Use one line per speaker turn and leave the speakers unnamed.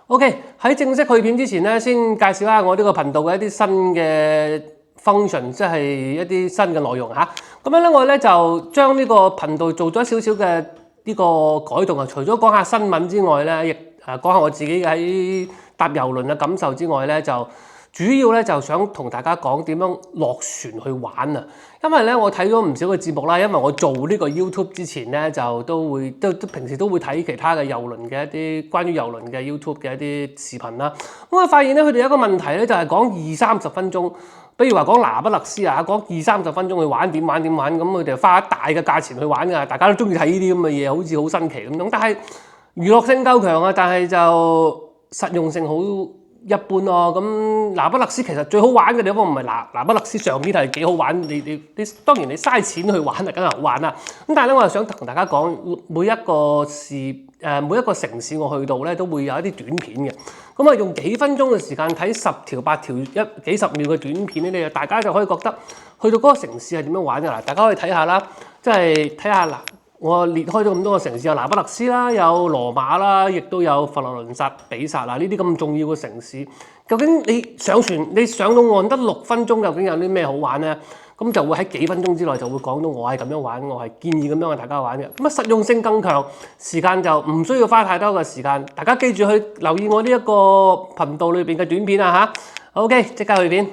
OK， 喺正式去片之前咧，先介紹下我呢個頻道嘅一啲新嘅 function， 即係一啲新嘅內容嚇。咁樣咧，我咧就將呢個頻道做咗少少嘅呢個改動啊。除咗講下新聞之外咧，亦講下我自己喺搭郵輪嘅感受之外咧，就主要咧就想同大家講點樣落船去玩啊！因為咧我睇咗唔少嘅節目啦，因為我做呢個 YouTube 之前咧就都平時都會睇其他嘅郵輪嘅一啲關於郵輪嘅 YouTube 嘅一啲視頻啦。咁我發現咧佢哋有一個問題咧就係講20-30分鐘，比如話講那不勒斯啊，講20-30分鐘去玩點玩，咁佢哋花一大嘅價錢去玩㗎，大家都中意睇呢啲咁嘅嘢，好似好新奇咁樣。但係娛樂性夠強啊，但係就實用性好一般咯。咁那不勒斯其實最好玩嘅地方唔係那不勒斯上面係幾好玩，你當然你嘥錢去玩啊，梗係好玩啦。咁但係咧，我係想同大家講每一個城市我去到咧，都會有一啲短片嘅。咁啊，用幾分鐘嘅時間睇10條8條幾十秒嘅短片咧，大家就可以覺得去到嗰個城市係點樣玩嘅啦。大家可以睇下啦，即係睇下嗱。我列開咗咁多個城市，有那不勒斯啦，有羅馬啦，亦都有佛羅倫薩、比薩啦，呢啲咁重要嘅城市，究竟你上船，你上到岸得6分鐘，究竟有啲咩好玩呢？咁就會喺幾分鐘之內就會講到我係咁樣玩，我係建議咁樣去大家玩嘅。咁啊，實用性更強，時間就唔需要花太多嘅時間。大家記住去留意我呢一個頻道裏邊嘅短片啊嚇。OK，即刻去片。